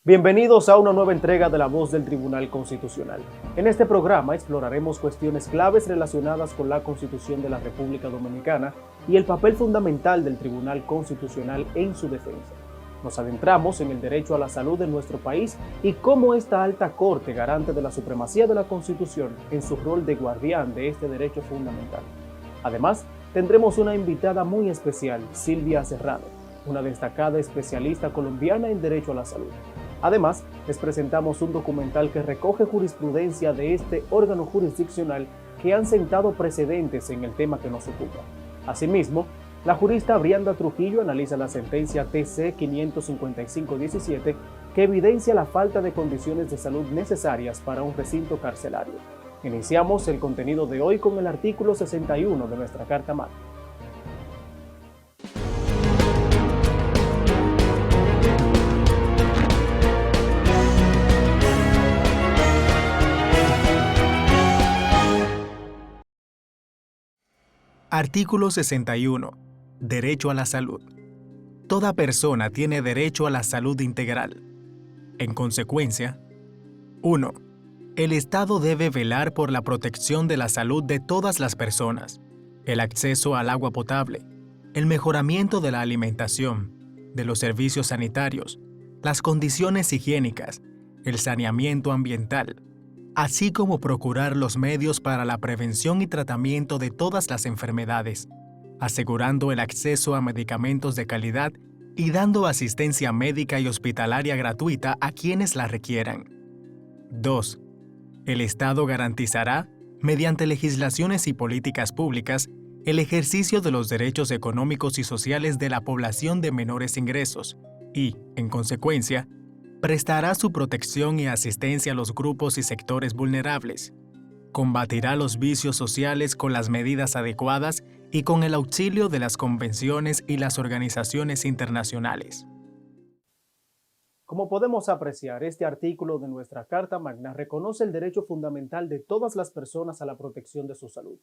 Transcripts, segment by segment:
Bienvenidos a una nueva entrega de La Voz del Tribunal Constitucional. En este programa exploraremos cuestiones claves relacionadas con la Constitución de la República Dominicana y el papel fundamental del Tribunal Constitucional en su defensa. Nos adentramos en el derecho a la salud de nuestro país y cómo esta alta corte, garante de la supremacía de la Constitución, en su rol de guardián de este derecho fundamental. Además, tendremos una invitada muy especial, Silvia Serrano, una destacada especialista colombiana en derecho a la salud. Además, les presentamos un documental que recoge jurisprudencia de este órgano jurisdiccional que han sentado precedentes en el tema que nos ocupa. Asimismo, la jurista Brianda Trujillo analiza la sentencia TC 555-17 que evidencia la falta de condiciones de salud necesarias para un recinto carcelario. Iniciamos el contenido de hoy con el artículo 61 de nuestra Carta Magna. Artículo 61. Derecho a la salud. Toda persona tiene derecho a la salud integral. En consecuencia, 1. El Estado debe velar por la protección de la salud de todas las personas, el acceso al agua potable, el mejoramiento de la alimentación, de los servicios sanitarios, las condiciones higiénicas, el saneamiento ambiental, así como procurar los medios para la prevención y tratamiento de todas las enfermedades, asegurando el acceso a medicamentos de calidad y dando asistencia médica y hospitalaria gratuita a quienes la requieran. 2. El Estado garantizará, mediante legislaciones y políticas públicas, el ejercicio de los derechos económicos y sociales de la población de menores ingresos y, en consecuencia, prestará su protección y asistencia a los grupos y sectores vulnerables. Combatirá los vicios sociales con las medidas adecuadas y con el auxilio de las convenciones y las organizaciones internacionales. Como podemos apreciar, este artículo de nuestra Carta Magna reconoce el derecho fundamental de todas las personas a la protección de su salud.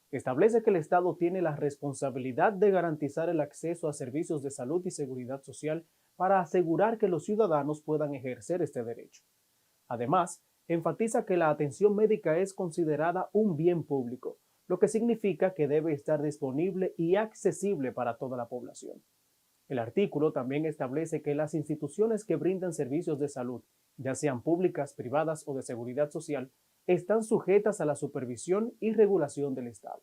Establece que el Estado tiene la responsabilidad de garantizar el acceso a servicios de salud y seguridad social para asegurar que los ciudadanos puedan ejercer este derecho. Además, enfatiza que la atención médica es considerada un bien público, lo que significa que debe estar disponible y accesible para toda la población. El artículo también establece que las instituciones que brindan servicios de salud, ya sean públicas, privadas o de seguridad social, están sujetas a la supervisión y regulación del Estado.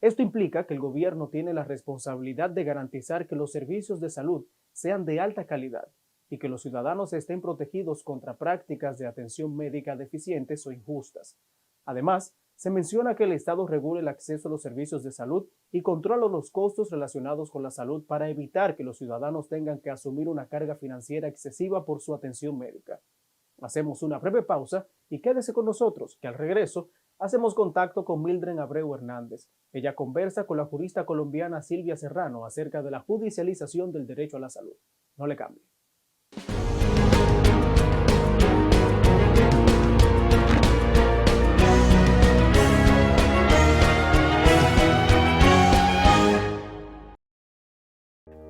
Esto implica que el gobierno tiene la responsabilidad de garantizar que los servicios de salud sean de alta calidad y que los ciudadanos estén protegidos contra prácticas de atención médica deficientes o injustas. Además, se menciona que el Estado regule el acceso a los servicios de salud y controla los costos relacionados con la salud para evitar que los ciudadanos tengan que asumir una carga financiera excesiva por su atención médica. Hacemos una breve pausa y quédese con nosotros, que al regreso hacemos contacto con Mildred Abreu Hernández. Ella conversa con la jurista colombiana Silvia Serrano acerca de la judicialización del derecho a la salud. No le cambie.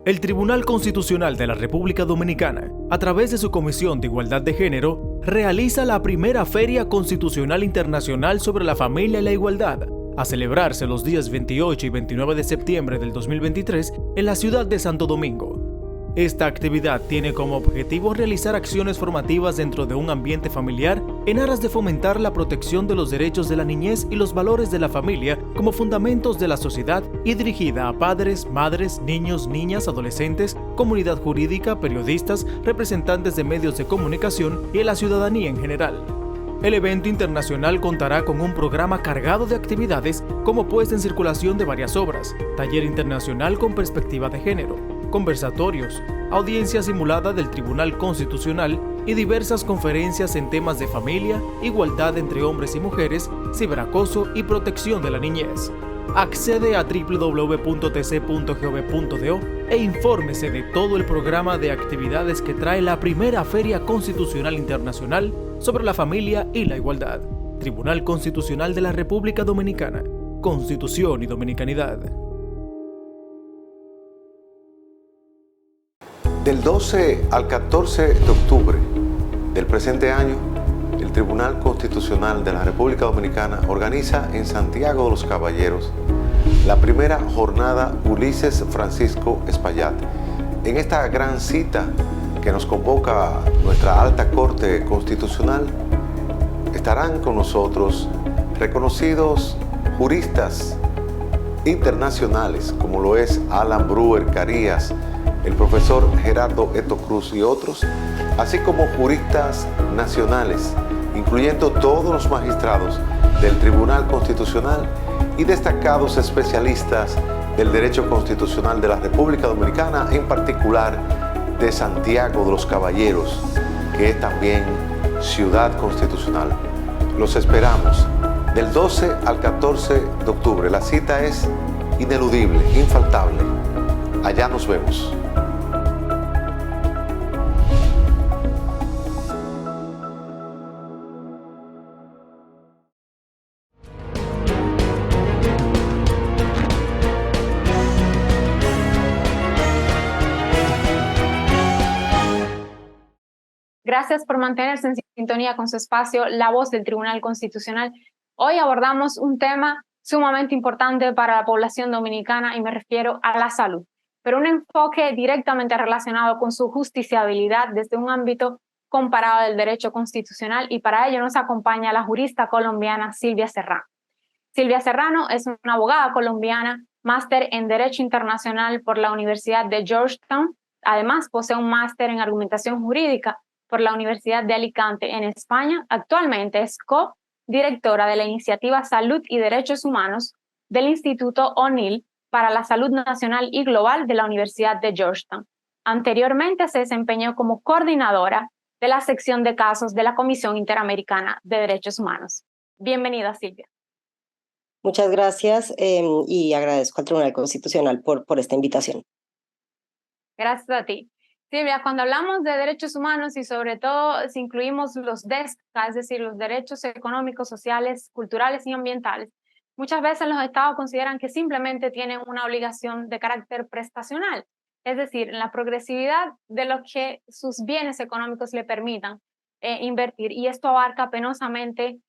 El Tribunal Constitucional de la República Dominicana, a través de su Comisión de Igualdad de Género, realiza la primera Feria Constitucional Internacional sobre la Familia y la Igualdad, a celebrarse los días 28 y 29 de septiembre del 2023 en la ciudad de Santo Domingo. Esta actividad tiene como objetivo realizar acciones formativas dentro de un ambiente familiar en aras de fomentar la protección de los derechos de la niñez y los valores de la familia como fundamentos de la sociedad y dirigida a padres, madres, niños, niñas, adolescentes, comunidad jurídica, periodistas, representantes de medios de comunicación y a la ciudadanía en general. El evento internacional contará con un programa cargado de actividades como puesta en circulación de varias obras, taller internacional con perspectiva de género, conversatorios, audiencia simulada del Tribunal Constitucional y diversas conferencias en temas de familia, igualdad entre hombres y mujeres, ciberacoso y protección de la niñez. Accede a www.tc.gov.do e infórmese de todo el programa de actividades que trae la primera Feria Constitucional Internacional sobre la familia y la igualdad. Tribunal Constitucional de la República Dominicana. Constitución y Dominicanidad. Del 12 al 14 de octubre del presente año, el Tribunal Constitucional de la República Dominicana organiza en Santiago de los Caballeros la primera jornada Ulises Francisco Espaillat. En esta gran cita que nos convoca nuestra Alta Corte Constitucional, estarán con nosotros reconocidos juristas internacionales, como lo es Alan Brewer Carías, el profesor Gerardo Eto Cruz y otros, así como juristas nacionales, incluyendo todos los magistrados del Tribunal Constitucional y destacados especialistas del derecho constitucional de la República Dominicana, en particular de Santiago de los Caballeros, que es también ciudad constitucional. Los esperamos del 12 al 14 de octubre. La cita es ineludible, infaltable. Allá nos vemos. Gracias por mantenerse en sintonía con su espacio La Voz del Tribunal Constitucional. Hoy abordamos un tema sumamente importante para la población dominicana y me refiero a la salud, pero un enfoque directamente relacionado con su justiciabilidad desde un ámbito comparado del derecho constitucional, y para ello nos acompaña la jurista colombiana Silvia Serrano. Silvia Serrano es una abogada colombiana, máster en Derecho Internacional por la Universidad de Georgetown. Además, posee un máster en Argumentación Jurídica por la Universidad de Alicante en España. Actualmente es co-directora de la Iniciativa Salud y Derechos Humanos del Instituto O'Neill para la Salud Nacional y Global de la Universidad de Georgetown. Anteriormente se desempeñó como coordinadora de la sección de casos de la Comisión Interamericana de Derechos Humanos. Bienvenida, Silvia. Muchas gracias y agradezco al Tribunal Constitucional por esta invitación. Gracias a ti. Silvia, cuando hablamos de derechos humanos y sobre todo si incluimos los DESCA, es decir, los derechos económicos, sociales, culturales y ambientales, muchas veces los estados consideran que simplemente tienen una obligación de carácter prestacional, es decir, en la progresividad de lo que sus bienes económicos le permitan invertir, y esto abarca penosamente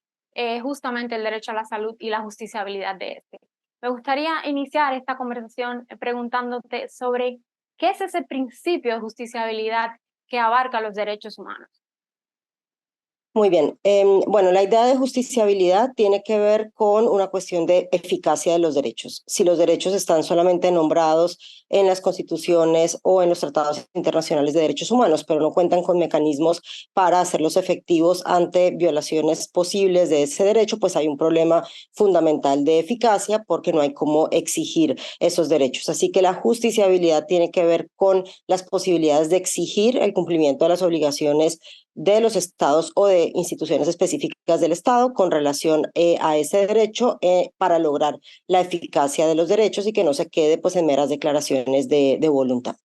justamente el derecho a la salud y la justiciabilidad de este. Me gustaría iniciar esta conversación preguntándote sobre ¿qué es ese principio de justiciabilidad que abarca los derechos humanos? Muy bien. Bueno, la idea de justiciabilidad tiene que ver con una cuestión de eficacia de los derechos. Si los derechos están solamente nombrados en las constituciones o en los tratados internacionales de derechos humanos, pero no cuentan con mecanismos para hacerlos efectivos ante violaciones posibles de ese derecho, pues hay un problema fundamental de eficacia porque no hay cómo exigir esos derechos. Así que la justiciabilidad tiene que ver con las posibilidades de exigir el cumplimiento de las obligaciones de los estados o de instituciones específicas del estado con relación a ese derecho para lograr la eficacia de los derechos y que no se quede pues en meras declaraciones de voluntad.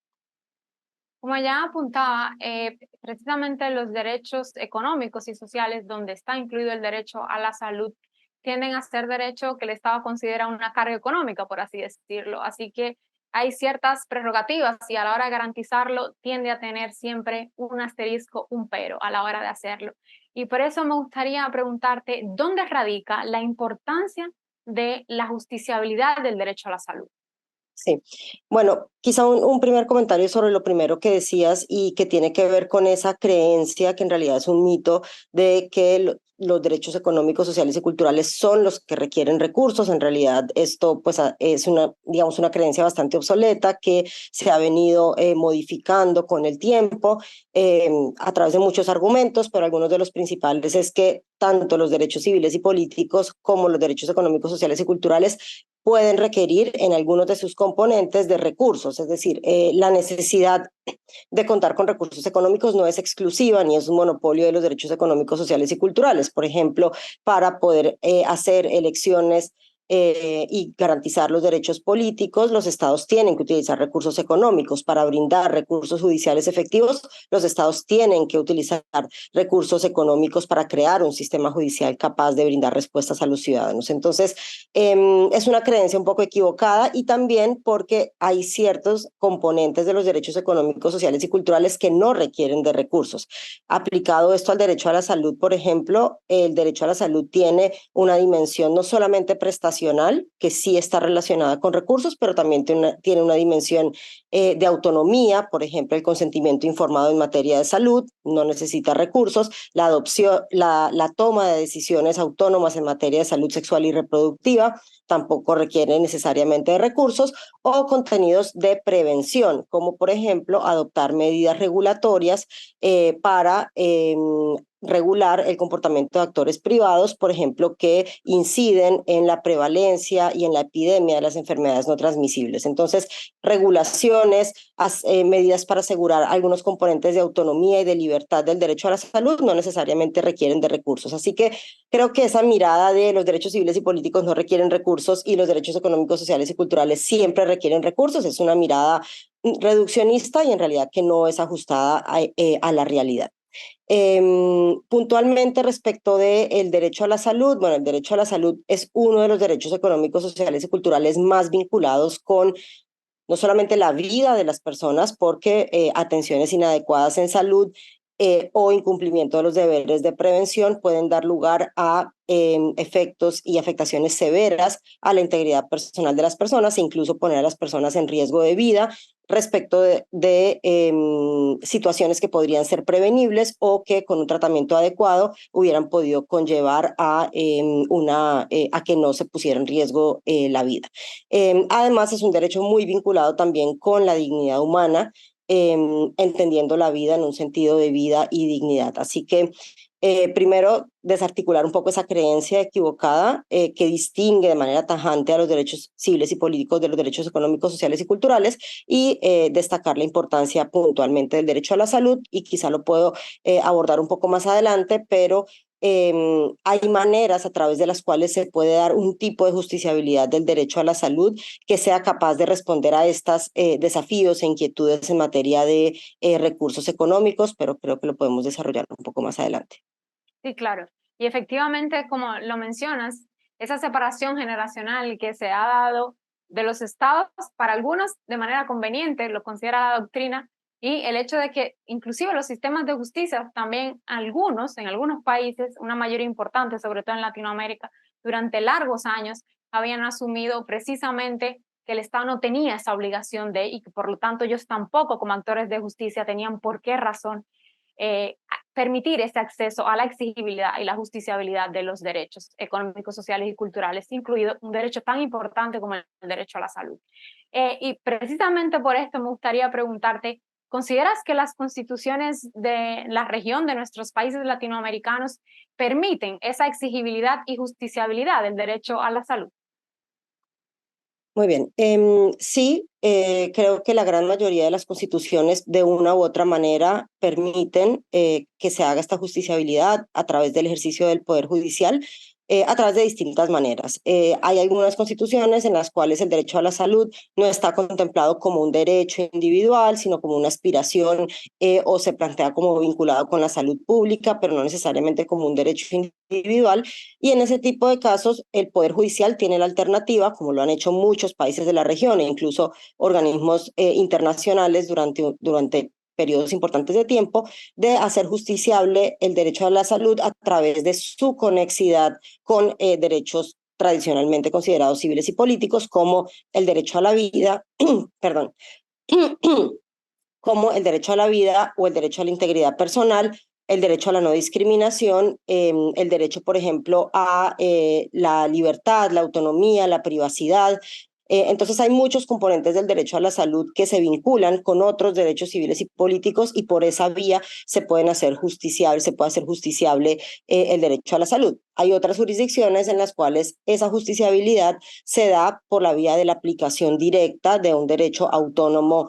Como ya apuntaba, precisamente los derechos económicos y sociales, donde está incluido el derecho a la salud, tienden a ser derechos que el Estado considera una carga económica, por así decirlo. Así que hay ciertas prerrogativas y a la hora de garantizarlo tiende a tener siempre un asterisco, un pero a la hora de hacerlo. Y por eso me gustaría preguntarte, ¿dónde radica la importancia de la justiciabilidad del derecho a la salud? Sí, bueno, quizá un primer comentario sobre lo primero que decías y que tiene que ver con esa creencia que en realidad es un mito de que los derechos económicos, sociales y culturales son los que requieren recursos. En realidad esto pues es digamos, una creencia bastante obsoleta que se ha venido modificando con el tiempo a través de muchos argumentos, pero algunos de los principales es que tanto los derechos civiles y políticos como los derechos económicos, sociales y culturales pueden requerir en algunos de sus componentes de recursos, es decir, la necesidad de contar con recursos económicos no es exclusiva ni es un monopolio de los derechos económicos, sociales y culturales. Por ejemplo, para poder hacer elecciones y garantizar los derechos políticos, los estados tienen que utilizar recursos económicos. Para brindar recursos judiciales efectivos, los estados tienen que utilizar recursos económicos para crear un sistema judicial capaz de brindar respuestas a los ciudadanos. Entonces, es una creencia un poco equivocada, y también porque hay ciertos componentes de los derechos económicos, sociales y culturales que no requieren de recursos. Aplicado esto al derecho a la salud, por ejemplo, el derecho a la salud tiene una dimensión no solamente prestacional, que sí está relacionada con recursos, pero también tiene una dimensión de autonomía. Por ejemplo, el consentimiento informado en materia de salud no necesita recursos, la adopción, la toma de decisiones autónomas en materia de salud sexual y reproductiva tampoco requiere necesariamente de recursos, o contenidos de prevención, como por ejemplo adoptar medidas regulatorias para regular el comportamiento de actores privados, por ejemplo, que inciden en la prevalencia y en la epidemia de las enfermedades no transmisibles. Entonces, regulaciones, medidas para asegurar algunos componentes de autonomía y de libertad del derecho a la salud no necesariamente requieren de recursos. Así que creo que esa mirada de los derechos civiles y políticos no requieren recursos y los derechos económicos, sociales y culturales siempre requieren recursos es una mirada reduccionista y en realidad que no es ajustada a la realidad. Puntualmente respecto del derecho a la salud, bueno, el derecho a la salud es uno de los derechos económicos, sociales y culturales más vinculados con no solamente la vida de las personas, porque atenciones inadecuadas en salud o incumplimiento de los deberes de prevención pueden dar lugar a efectos y afectaciones severas a la integridad personal de las personas e incluso poner a las personas en riesgo de vida respecto de situaciones que podrían ser prevenibles o que con un tratamiento adecuado hubieran podido conllevar a que no se pusiera en riesgo la vida. Además, es un derecho muy vinculado también con la dignidad humana, entendiendo la vida en un sentido de vida y dignidad. Así que primero, desarticular un poco esa creencia equivocada que distingue de manera tajante a los derechos civiles y políticos de los derechos económicos, sociales y culturales, y destacar la importancia puntualmente del derecho a la salud, y quizá lo puedo abordar un poco más adelante, pero hay maneras a través de las cuales se puede dar un tipo de justiciabilidad del derecho a la salud que sea capaz de responder a estos desafíos e inquietudes en materia de recursos económicos, pero creo que lo podemos desarrollar un poco más adelante. Sí, claro. Y efectivamente, como lo mencionas, esa separación generacional que se ha dado de los estados, para algunos de manera conveniente, lo considera la doctrina, y el hecho de que inclusive los sistemas de justicia también en algunos países, una mayoría importante, sobre todo en Latinoamérica, durante largos años habían asumido precisamente que el Estado no tenía esa obligación y que por lo tanto ellos tampoco como actores de justicia tenían por qué razón permitir ese acceso a la exigibilidad y la justiciabilidad de los derechos económicos, sociales y culturales, incluido un derecho tan importante como el derecho a la salud. Y precisamente por esto me gustaría preguntarte, ¿consideras que las constituciones de la región, de nuestros países latinoamericanos, permiten esa exigibilidad y justiciabilidad del derecho a la salud? Muy bien. Sí, creo que la gran mayoría de las constituciones de una u otra manera permiten que se haga esta justiciabilidad a través del ejercicio del poder judicial, a través de distintas maneras. Hay algunas constituciones en las cuales el derecho a la salud no está contemplado como un derecho individual, sino como una aspiración, o se plantea como vinculado con la salud pública, pero no necesariamente como un derecho individual. Y en ese tipo de casos, el Poder Judicial tiene la alternativa, como lo han hecho muchos países de la región e incluso organismos internacionales durante periodos importantes de tiempo, de hacer justiciable el derecho a la salud a través de su conexidad con derechos tradicionalmente considerados civiles y políticos, como el derecho a la vida, perdón, como el derecho a la vida o el derecho a la integridad personal, el derecho a la no discriminación, el derecho, por ejemplo, a la libertad, la autonomía, la privacidad, Entonces hay muchos componentes del derecho a la salud que se vinculan con otros derechos civiles y políticos y por esa vía se puede hacer justiciable el derecho a la salud. Hay otras jurisdicciones en las cuales esa justiciabilidad se da por la vía de la aplicación directa de un derecho autónomo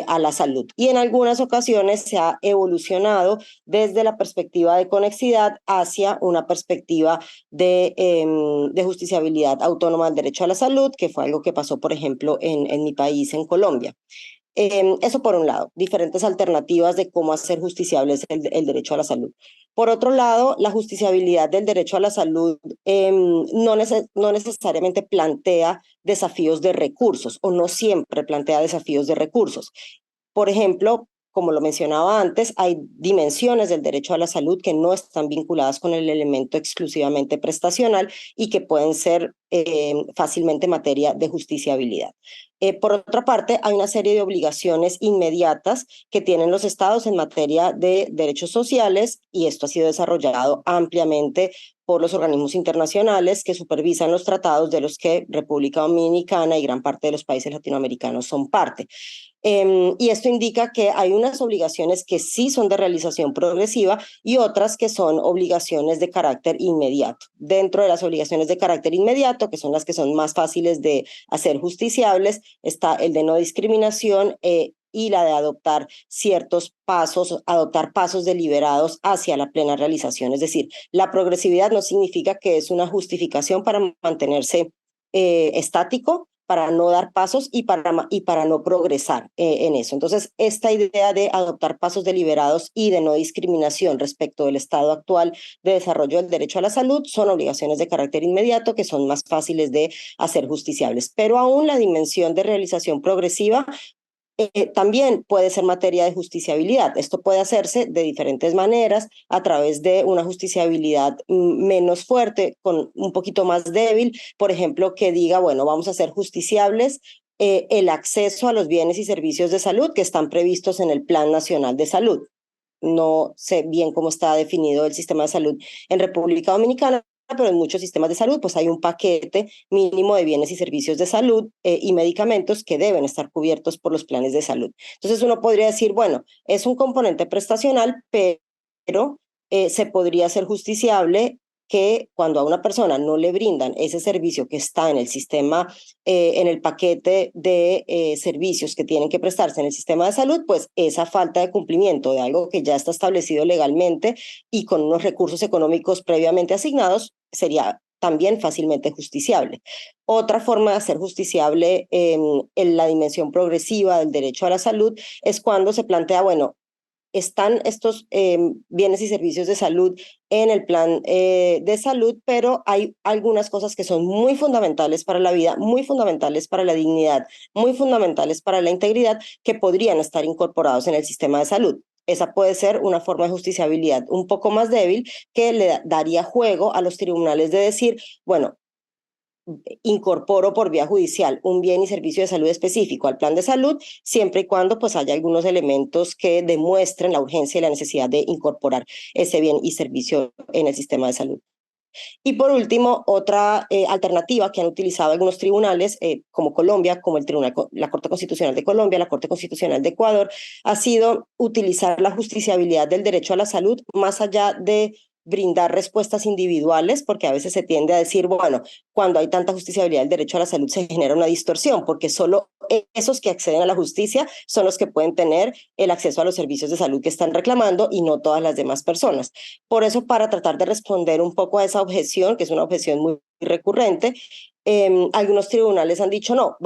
a la salud. Y en algunas ocasiones se ha evolucionado desde la perspectiva de conexidad hacia una perspectiva de justiciabilidad autónoma del derecho a la salud, que fue algo que pasó, por ejemplo, en mi país, en Colombia. Eso por un lado, diferentes alternativas de cómo hacer justiciables el derecho a la salud. Por otro lado, la justiciabilidad del derecho a la salud no necesariamente plantea desafíos de recursos o no siempre plantea desafíos de recursos. Por ejemplo, como lo mencionaba antes, hay dimensiones del derecho a la salud que no están vinculadas con el elemento exclusivamente prestacional y que pueden ser fácilmente materia de justiciabilidad. Por otra parte, hay una serie de obligaciones inmediatas que tienen los estados en materia de derechos sociales y esto ha sido desarrollado ampliamente por los organismos internacionales que supervisan los tratados de los que República Dominicana y gran parte de los países latinoamericanos son parte. Y esto indica que hay unas obligaciones que sí son de realización progresiva y otras que son obligaciones de carácter inmediato. Dentro de las obligaciones de carácter inmediato, que son las que son más fáciles de hacer justiciables, está el de no discriminación y la de adoptar ciertos pasos, adoptar pasos deliberados hacia la plena realización. Es decir, la progresividad no significa que es una justificación para mantenerse estático, para no dar pasos y para no progresar en eso. Entonces, esta idea de adoptar pasos deliberados y de no discriminación respecto del estado actual de desarrollo del derecho a la salud son obligaciones de carácter inmediato que son más fáciles de hacer justiciables. Pero aún la dimensión de realización progresiva también puede ser materia de justiciabilidad. Esto puede hacerse de diferentes maneras, a través de una justiciabilidad menos fuerte, con un poquito más débil, por ejemplo, que diga, bueno, vamos a hacer justiciables el acceso a los bienes y servicios de salud que están previstos en el Plan Nacional de Salud. No sé bien cómo está definido el sistema de salud en República Dominicana, pero en muchos sistemas de salud pues hay un paquete mínimo de bienes y servicios de salud y medicamentos que deben estar cubiertos por los planes de salud. Entonces uno podría decir, bueno, es un componente prestacional, pero se podría hacer justiciable que cuando a una persona no le brindan ese servicio que está en el sistema, en el paquete de servicios que tienen que prestarse en el sistema de salud, pues esa falta de cumplimiento de algo que ya está establecido legalmente y con unos recursos económicos previamente asignados sería también fácilmente justiciable. Otra forma de hacer justiciable en la dimensión progresiva del derecho a la salud es cuando se plantea, bueno, están estos bienes y servicios de salud en el plan de salud, pero hay algunas cosas que son muy fundamentales para la vida, muy fundamentales para la dignidad, muy fundamentales para la integridad, que podrían estar incorporados en el sistema de salud. Esa puede ser una forma de justiciabilidad un poco más débil que le daría juego a los tribunales de decir, bueno, incorporo por vía judicial un bien y servicio de salud específico al plan de salud, siempre y cuando pues haya algunos elementos que demuestren la urgencia y la necesidad de incorporar ese bien y servicio en el sistema de salud. Y por último, otra alternativa que han utilizado algunos tribunales, como Colombia, como la Corte Constitucional de Colombia, la Corte Constitucional de Ecuador, ha sido utilizar la justiciabilidad del derecho a la salud más allá de brindar respuestas individuales, porque a veces se tiende a decir, bueno, cuando hay tanta justiciabilidad del derecho a la salud se genera una distorsión, porque solo esos que acceden a la justicia son los que pueden tener el acceso a los servicios de salud que están reclamando y no todas las demás personas. Por eso, para tratar de responder un poco a esa objeción, que es una objeción muy recurrente, algunos tribunales han dicho, no,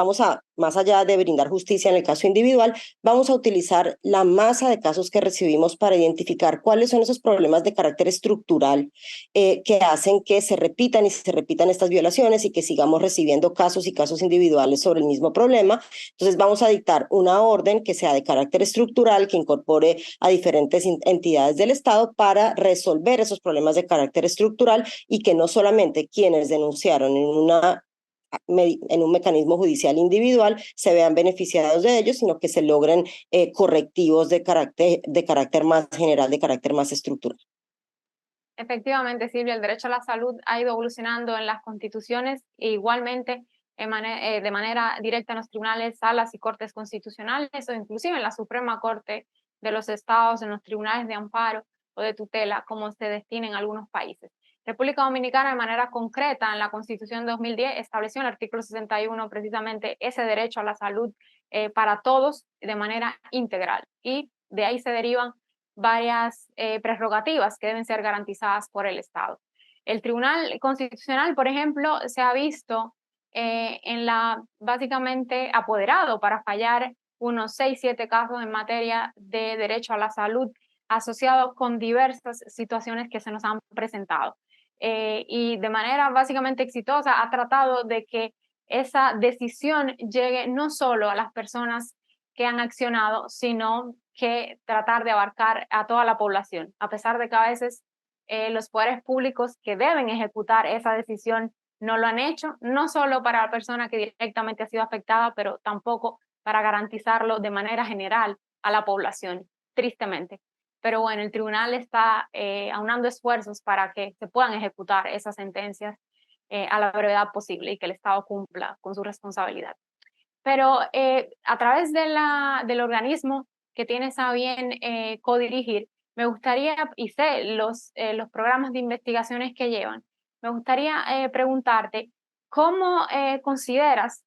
más allá de brindar justicia en el caso individual, vamos a utilizar la masa de casos que recibimos para identificar cuáles son esos problemas de carácter estructural que hacen que se repitan y se repitan estas violaciones y que sigamos recibiendo casos y casos individuales sobre el mismo problema. Entonces vamos a dictar una orden que sea de carácter estructural, que incorpore a diferentes entidades del Estado para resolver esos problemas de carácter estructural y que no solamente quienes denunciaron en un mecanismo judicial individual se vean beneficiados de ellos, sino que se logren correctivos de carácter más general, de carácter más estructural. Efectivamente, Silvia, el derecho a la salud ha ido evolucionando en las constituciones e igualmente de manera directa en los tribunales, salas y cortes constitucionales, o inclusive en la Suprema Corte de los Estados, en los tribunales de amparo o de tutela, como se destina en algunos países. República Dominicana, de manera concreta, en la Constitución de 2010, estableció en el artículo 61 precisamente ese derecho a la salud para todos de manera integral, y de ahí se derivan varias prerrogativas que deben ser garantizadas por el Estado. El Tribunal Constitucional, por ejemplo, se ha visto básicamente apoderado para fallar unos 6-7 casos en materia de derecho a la salud asociados con diversas situaciones que se nos han presentado. Y de manera básicamente exitosa ha tratado de que esa decisión llegue no solo a las personas que han accionado, sino que tratar de abarcar a toda la población, a pesar de que a veces los poderes públicos que deben ejecutar esa decisión no lo han hecho, no solo para la persona que directamente ha sido afectada, pero tampoco para garantizarlo de manera general a la población, tristemente. Pero bueno, el tribunal está aunando esfuerzos para que se puedan ejecutar esas sentencias a la brevedad posible y que el Estado cumpla con su responsabilidad. Pero a través del organismo que tienes a bien codirigir, me gustaría, y sé los programas de investigaciones que llevan, me gustaría preguntarte cómo consideras,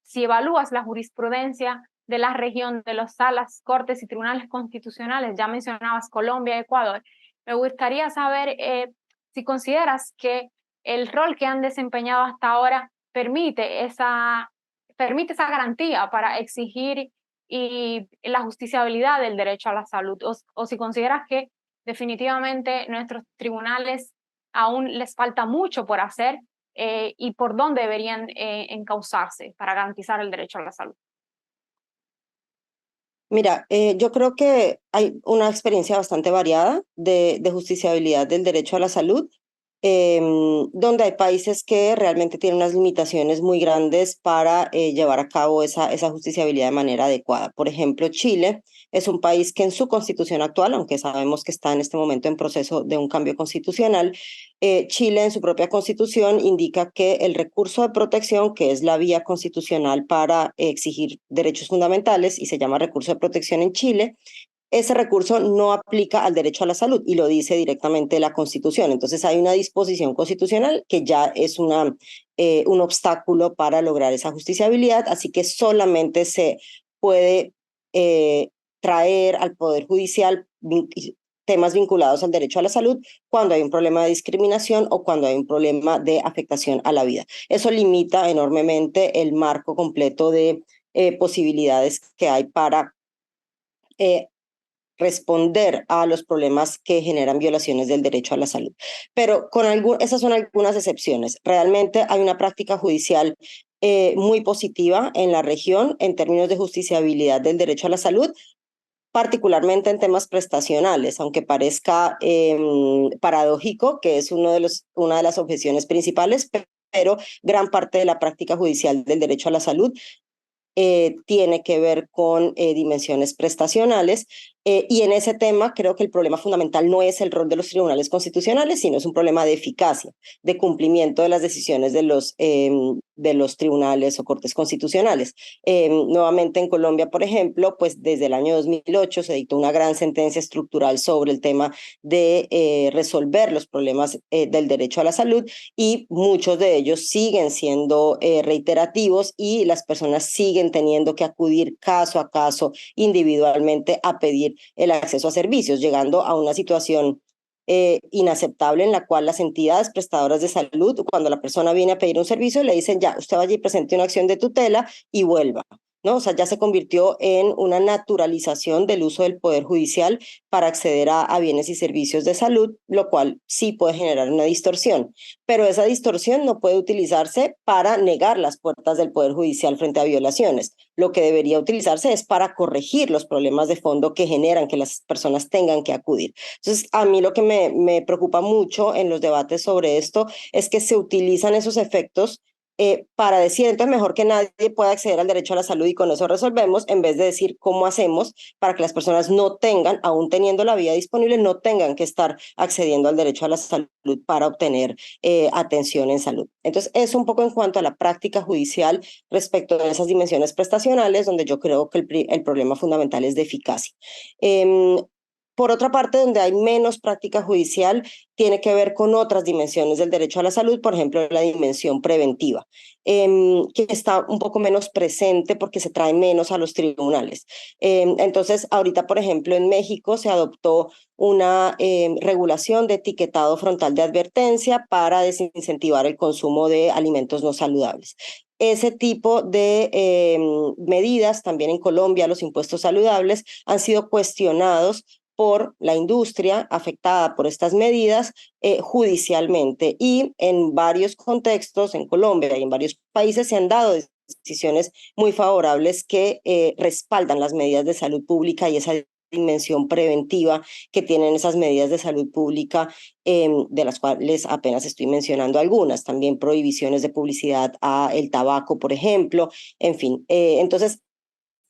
si evalúas la jurisprudencia de la región de las salas, cortes y tribunales constitucionales, ya mencionabas Colombia y Ecuador, me gustaría saber si consideras que el rol que han desempeñado hasta ahora permite esa garantía para exigir y la justiciabilidad del derecho a la salud, o si consideras que definitivamente nuestros tribunales aún les falta mucho por hacer y por dónde deberían encauzarse para garantizar el derecho a la salud. Mira, yo creo que hay una experiencia bastante variada de justiciabilidad del derecho a la salud, donde hay países que realmente tienen unas limitaciones muy grandes para llevar a cabo esa justiciabilidad de manera adecuada. Por ejemplo, Chile es un país que en su constitución actual, aunque sabemos que está en este momento en proceso de un cambio constitucional, Chile en su propia constitución indica que el recurso de protección, que es la vía constitucional para exigir derechos fundamentales y se llama recurso de protección en Chile, ese recurso no aplica al derecho a la salud y lo dice directamente la Constitución. Entonces hay una disposición constitucional que ya es un obstáculo para lograr esa justiciabilidad, así que solamente se puede traer al Poder Judicial temas vinculados al derecho a la salud cuando hay un problema de discriminación o cuando hay un problema de afectación a la vida. Eso limita enormemente el marco completo de posibilidades que hay para responder a los problemas que generan violaciones del derecho a la salud. Pero esas son algunas excepciones. Realmente hay una práctica judicial muy positiva en la región en términos de justiciabilidad del derecho a la salud, particularmente en temas prestacionales, aunque parezca paradójico, que es una de las objeciones principales, pero gran parte de la práctica judicial del derecho a la salud tiene que ver con dimensiones prestacionales, y en ese tema creo que el problema fundamental no es el rol de los tribunales constitucionales, sino es un problema de eficacia, de cumplimiento de las decisiones de los tribunales o cortes constitucionales. Nuevamente en Colombia, por ejemplo, pues desde el año 2008 se dictó una gran sentencia estructural sobre el tema de resolver los problemas del derecho a la salud, y muchos de ellos siguen siendo reiterativos y las personas siguen teniendo que acudir caso a caso individualmente a pedir el acceso a servicios, llegando a una situación inaceptable en la cual las entidades prestadoras de salud, cuando la persona viene a pedir un servicio, le dicen ya, usted vaya y presente una acción de tutela y vuelva, ¿no? O sea, ya se convirtió en una naturalización del uso del Poder Judicial para acceder a bienes y servicios de salud, lo cual sí puede generar una distorsión. Pero esa distorsión no puede utilizarse para negar las puertas del Poder Judicial frente a violaciones. Lo que debería utilizarse es para corregir los problemas de fondo que generan que las personas tengan que acudir. Entonces, a mí lo que me preocupa mucho en los debates sobre esto es que se utilizan esos efectos para decir, entonces mejor que nadie pueda acceder al derecho a la salud y con eso resolvemos, en vez de decir cómo hacemos para que las personas no tengan, aún teniendo la vía disponible, no tengan que estar accediendo al derecho a la salud para obtener atención en salud. Entonces, eso un poco en cuanto a la práctica judicial respecto a esas dimensiones prestacionales, donde yo creo que el problema fundamental es de eficacia. Por otra parte, donde hay menos práctica judicial, tiene que ver con otras dimensiones del derecho a la salud, por ejemplo, la dimensión preventiva, que está un poco menos presente porque se trae menos a los tribunales. Entonces, ahorita, por ejemplo, en México se adoptó una regulación de etiquetado frontal de advertencia para desincentivar el consumo de alimentos no saludables. Ese tipo de medidas, también en Colombia, los impuestos saludables, han sido cuestionados por la industria afectada por estas medidas judicialmente, y en varios contextos, en Colombia y en varios países, se han dado decisiones muy favorables que respaldan las medidas de salud pública y esa dimensión preventiva que tienen esas medidas de salud pública, de las cuales apenas estoy mencionando algunas, también prohibiciones de publicidad a el tabaco, por ejemplo, en fin. Entonces,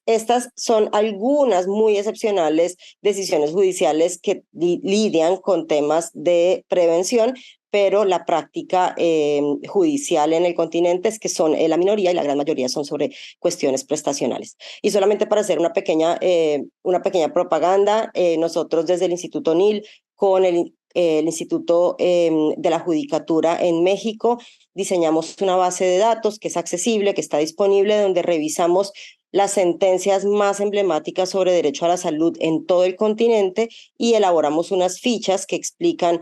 estas son algunas muy excepcionales decisiones judiciales que lidian con temas de prevención, pero la práctica judicial en el continente es que son la minoría y la gran mayoría son sobre cuestiones prestacionales. Y solamente para hacer una pequeña propaganda, nosotros desde el Instituto NIL, con el Instituto de la Judicatura en México, diseñamos una base de datos que es accesible, que está disponible, donde revisamos las sentencias más emblemáticas sobre derecho a la salud en todo el continente y elaboramos unas fichas que explican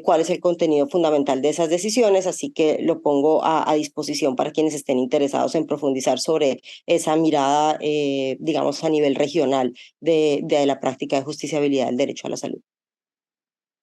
cuál es el contenido fundamental de esas decisiones, así que lo pongo a disposición para quienes estén interesados en profundizar sobre esa mirada, digamos, a nivel regional de la práctica de justiciabilidad del derecho a la salud.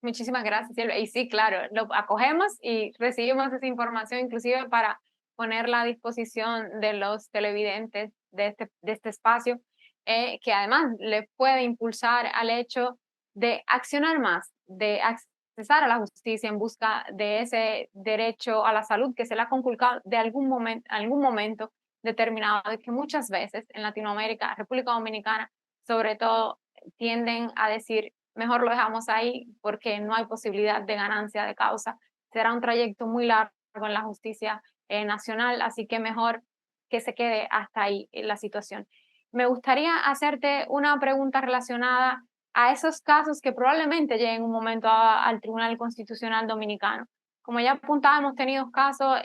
Muchísimas gracias, Silvia. Y sí, claro, lo acogemos y recibimos esa información inclusive para ponerla a disposición de los televidentes de este espacio, que además le puede impulsar al hecho de accionar más, de accesar a la justicia en busca de ese derecho a la salud que se le ha conculcado de algún momento determinado, de que muchas veces en Latinoamérica, República Dominicana, sobre todo, tienden a decir, mejor lo dejamos ahí porque no hay posibilidad de ganancia de causa. Será un trayecto muy largo en la justicia nacional, así que mejor que se quede hasta ahí la situación. Me gustaría hacerte una pregunta relacionada a esos casos que probablemente lleguen un momento al Tribunal Constitucional Dominicano. Como ya apuntaba, hemos tenido casos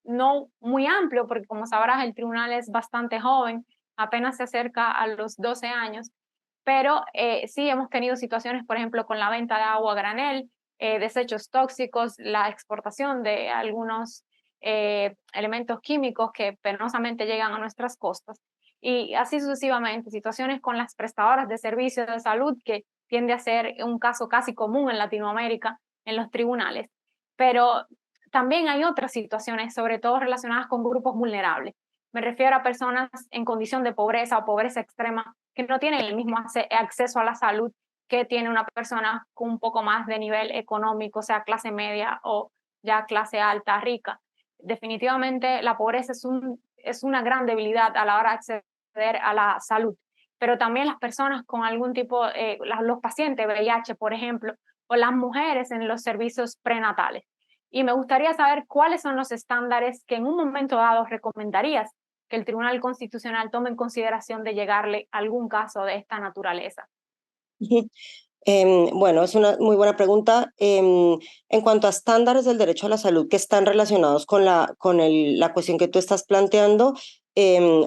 no muy amplios, porque como sabrás, el tribunal es bastante joven, apenas se acerca a los 12 años, pero sí hemos tenido situaciones, por ejemplo, con la venta de agua a granel, desechos tóxicos, la exportación de algunos elementos químicos que penosamente llegan a nuestras costas, y así sucesivamente, situaciones con las prestadoras de servicios de salud, que tiende a ser un caso casi común en Latinoamérica en los tribunales. Pero también hay otras situaciones, sobre todo relacionadas con grupos vulnerables. Me refiero a personas en condición de pobreza o pobreza extrema que no tienen el mismo acceso a la salud que tiene una persona con un poco más de nivel económico, sea clase media o ya clase alta, rica. Definitivamente la pobreza es una gran debilidad a la hora de acceder a la salud, pero también las personas con algún tipo, los pacientes VIH, por ejemplo, o las mujeres en los servicios prenatales. Y me gustaría saber cuáles son los estándares que en un momento dado recomendarías que el Tribunal Constitucional tome en consideración de llegarle a algún caso de esta naturaleza. Bueno, es una muy buena pregunta. En cuanto a estándares del derecho a la salud que están relacionados con la cuestión que tú estás planteando,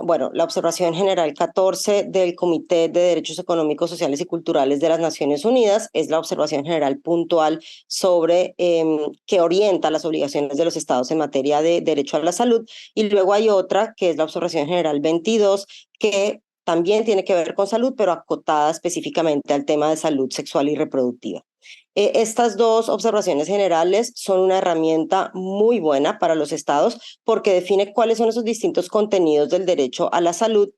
bueno, la Observación General 14 del Comité de Derechos Económicos, Sociales y Culturales de las Naciones Unidas es la observación general puntual sobre que orienta las obligaciones de los estados en materia de derecho a la salud, y luego hay otra que es la Observación General 22 que también tiene que ver con salud, pero acotada específicamente al tema de salud sexual y reproductiva. Estas dos observaciones generales son una herramienta muy buena para los estados porque define cuáles son esos distintos contenidos del derecho a la salud,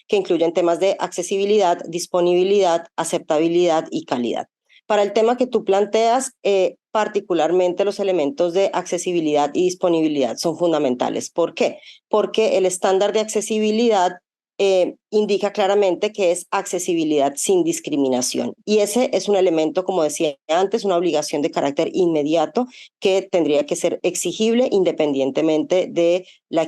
que incluyen temas de accesibilidad, disponibilidad, aceptabilidad y calidad. Para el tema que tú planteas, particularmente los elementos de accesibilidad y disponibilidad son fundamentales. ¿Por qué? Porque el estándar de accesibilidad indica claramente que es accesibilidad sin discriminación. Y ese es un elemento, como decía antes, una obligación de carácter inmediato que tendría que ser exigible independientemente de la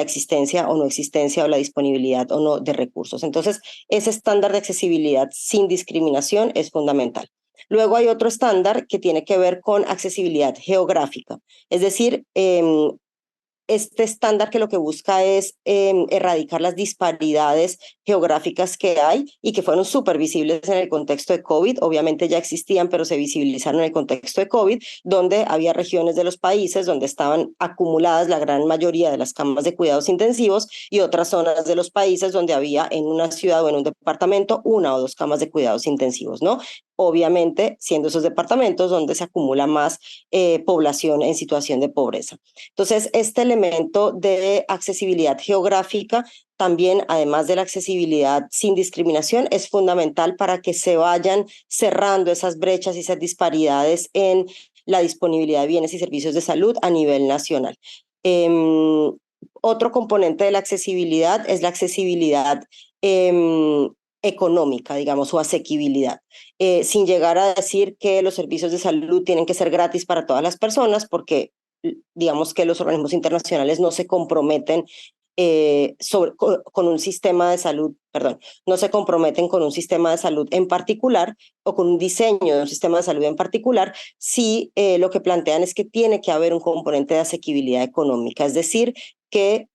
existencia o no existencia o la disponibilidad o no de recursos. Entonces, ese estándar de accesibilidad sin discriminación es fundamental. Luego hay otro estándar que tiene que ver con accesibilidad geográfica, es decir, este estándar que lo que busca es erradicar las disparidades geográficas que hay y que fueron súper visibles en el contexto de COVID. Obviamente ya existían, pero se visibilizaron en el contexto de COVID, donde había regiones de los países donde estaban acumuladas la gran mayoría de las camas de cuidados intensivos y otras zonas de los países donde había en una ciudad o en un departamento 1 o 2 camas de cuidados intensivos, ¿no? Obviamente, siendo esos departamentos donde se acumula más población en situación de pobreza. Entonces, este elemento de accesibilidad geográfica también, además de la accesibilidad sin discriminación, es fundamental para que se vayan cerrando esas brechas y esas disparidades en la disponibilidad de bienes y servicios de salud a nivel nacional. Otro componente de la accesibilidad es la accesibilidad económica, digamos, o asequibilidad, sin llegar a decir que los servicios de salud tienen que ser gratis para todas las personas, porque digamos que los organismos internacionales no se comprometen con un sistema de salud, no se comprometen con un sistema de salud en particular o con un diseño de un sistema de salud en particular, si lo que plantean es que tiene que haber un componente de asequibilidad económica, es decir, que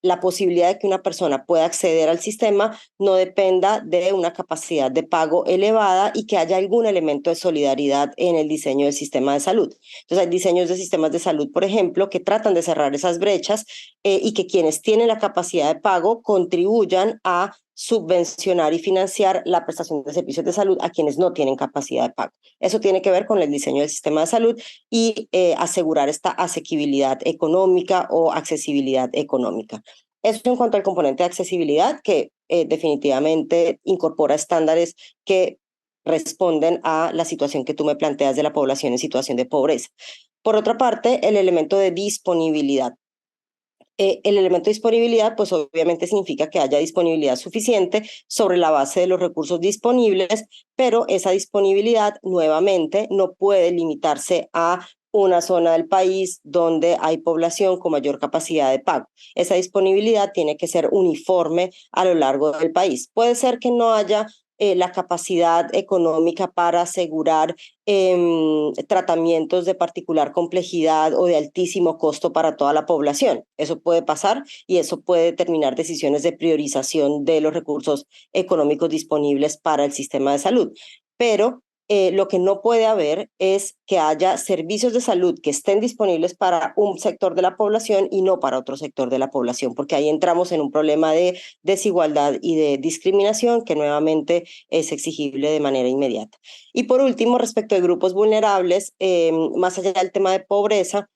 la posibilidad de que una persona pueda acceder al sistema no dependa de una capacidad de pago elevada y que haya algún elemento de solidaridad en el diseño del sistema de salud. Entonces hay diseños de sistemas de salud, por ejemplo, que tratan de cerrar esas brechas y que quienes tienen la capacidad de pago contribuyan a subvencionar y financiar la prestación de servicios de salud a quienes no tienen capacidad de pago. Eso tiene que ver con el diseño del sistema de salud y asegurar esta asequibilidad económica o accesibilidad económica. Eso en cuanto al componente de accesibilidad, que definitivamente incorpora estándares que responden a la situación que tú me planteas de la población en situación de pobreza. Por otra parte, el elemento de disponibilidad. El elemento de disponibilidad, pues obviamente significa que haya disponibilidad suficiente sobre la base de los recursos disponibles, pero esa disponibilidad nuevamente no puede limitarse a una zona del país donde hay población con mayor capacidad de pago. Esa disponibilidad tiene que ser uniforme a lo largo del país. Puede ser que no haya la capacidad económica para asegurar tratamientos de particular complejidad o de altísimo costo para toda la población. Eso puede pasar y eso puede determinar decisiones de priorización de los recursos económicos disponibles para el sistema de salud. Pero lo que no puede haber es que haya servicios de salud que estén disponibles para un sector de la población y no para otro sector de la población, porque ahí entramos en un problema de desigualdad y de discriminación que nuevamente es exigible de manera inmediata. Y por último, respecto de grupos vulnerables, más allá del tema de pobreza,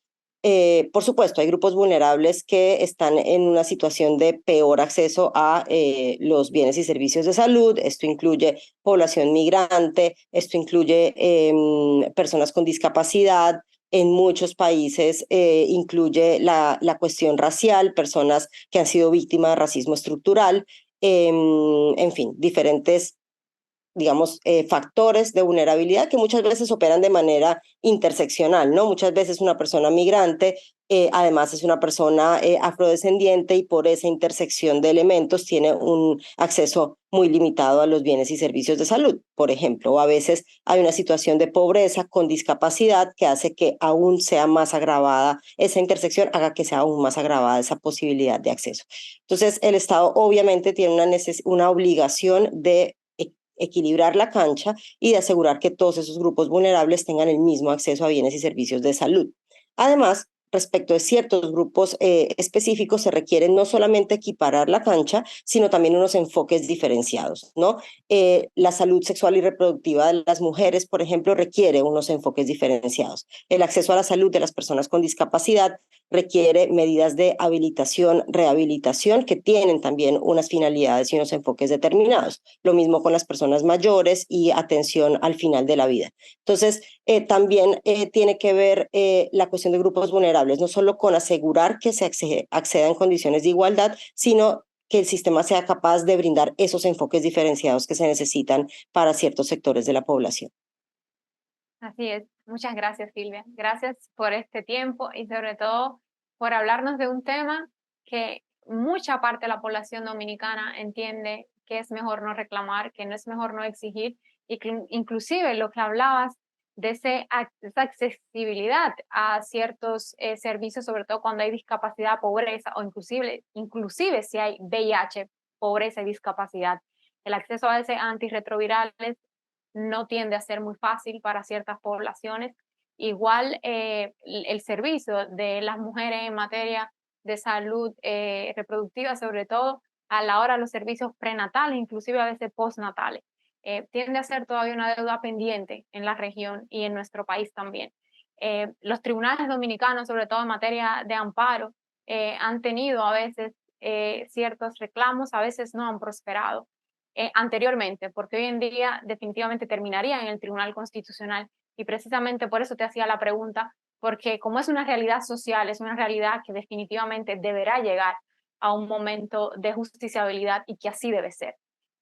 por supuesto, hay grupos vulnerables que están en una situación de peor acceso a los bienes y servicios de salud. Esto incluye población migrante, esto incluye personas con discapacidad. En muchos países incluye la cuestión racial, personas que han sido víctimas de racismo estructural, en fin, diferentes digamos, factores de vulnerabilidad que muchas veces operan de manera interseccional, ¿no? Muchas veces una persona migrante, además es una persona afrodescendiente y por esa intersección de elementos tiene un acceso muy limitado a los bienes y servicios de salud, por ejemplo, o a veces hay una situación de pobreza con discapacidad que hace que aún sea más agravada, esa intersección haga que sea aún más agravada esa posibilidad de acceso. Entonces, el Estado obviamente tiene una obligación de equilibrar la cancha y de asegurar que todos esos grupos vulnerables tengan el mismo acceso a bienes y servicios de salud. Además, respecto de ciertos grupos específicos se requiere no solamente equiparar la cancha, sino también unos enfoques diferenciados, ¿no? La salud sexual y reproductiva de las mujeres, por ejemplo, requiere unos enfoques diferenciados. El acceso a la salud de las personas con discapacidad requiere medidas de habilitación, rehabilitación, que tienen también unas finalidades y unos enfoques determinados. Lo mismo con las personas mayores y atención al final de la vida. Entonces, también tiene que ver la cuestión de grupos vulnerables, no solo con asegurar que se acceda en condiciones de igualdad, sino que el sistema sea capaz de brindar esos enfoques diferenciados que se necesitan para ciertos sectores de la población. Así es. Muchas gracias, Silvia. Gracias por este tiempo y sobre todo por hablarnos de un tema que mucha parte de la población dominicana entiende que es mejor no reclamar, que no es mejor no exigir, y que inclusive lo que hablabas de esa accesibilidad a ciertos servicios, sobre todo cuando hay discapacidad, pobreza o inclusive si hay VIH, pobreza y discapacidad. El acceso a ese antirretrovirales no tiende a ser muy fácil para ciertas poblaciones. Igual el servicio de las mujeres en materia de salud reproductiva, sobre todo a la hora de los servicios prenatales, inclusive a veces postnatales, tiende a ser todavía una deuda pendiente en la región y en nuestro país también. Los tribunales dominicanos, sobre todo en materia de amparo, han tenido a veces ciertos reclamos, a veces no han prosperado anteriormente, porque hoy en día definitivamente terminaría en el Tribunal Constitucional, y precisamente por eso te hacía la pregunta, porque como es una realidad social, es una realidad que definitivamente deberá llegar a un momento de justiciabilidad y que así debe ser,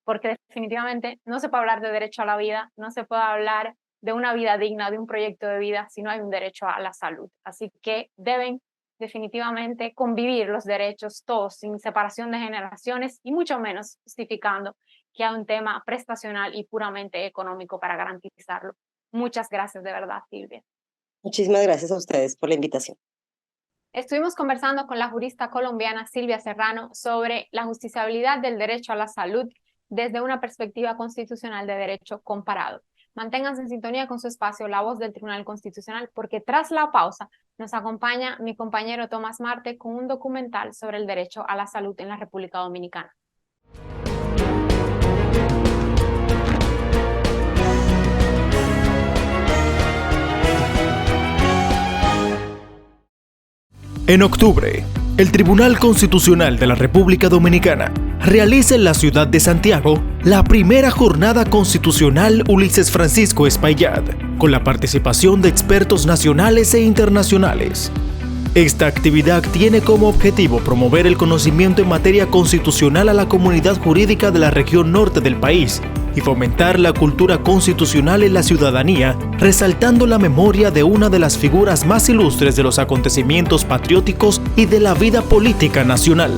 porque definitivamente no se puede hablar de derecho a la vida, no se puede hablar de una vida digna, de un proyecto de vida, si no hay un derecho a la salud. Así que deben definitivamente convivir los derechos todos, sin separación de generaciones y mucho menos justificando que hay un tema prestacional y puramente económico para garantizarlo. Muchas gracias de verdad, Silvia. Muchísimas gracias a ustedes por la invitación. Estuvimos conversando con la jurista colombiana Silvia Serrano sobre la justiciabilidad del derecho a la salud desde una perspectiva constitucional de derecho comparado. Manténganse en sintonía con su espacio La Voz del Tribunal Constitucional, porque tras la pausa nos acompaña mi compañero Tomás Marte con un documental sobre el derecho a la salud en la República Dominicana. En octubre, el Tribunal Constitucional de la República Dominicana realiza en la ciudad de Santiago la primera jornada constitucional Ulises Francisco Espaillat, con la participación de expertos nacionales e internacionales. Esta actividad tiene como objetivo promover el conocimiento en materia constitucional a la comunidad jurídica de la región norte del país y fomentar la cultura constitucional en la ciudadanía, resaltando la memoria de una de las figuras más ilustres de los acontecimientos patrióticos y de la vida política nacional.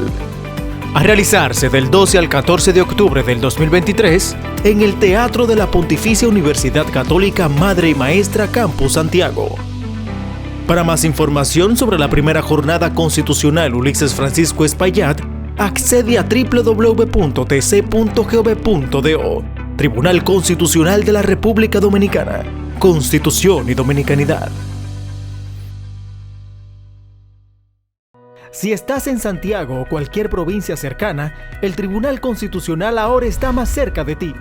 A realizarse del 12 al 14 de octubre del 2023 en el Teatro de la Pontificia Universidad Católica Madre y Maestra Campus Santiago. Para más información sobre la primera jornada constitucional Ulises Francisco Espaillat, accede a www.tc.gov.do. Tribunal Constitucional de la República Dominicana. Constitución y Dominicanidad. Si estás en Santiago o cualquier provincia cercana, el Tribunal Constitucional ahora está más cerca de ti.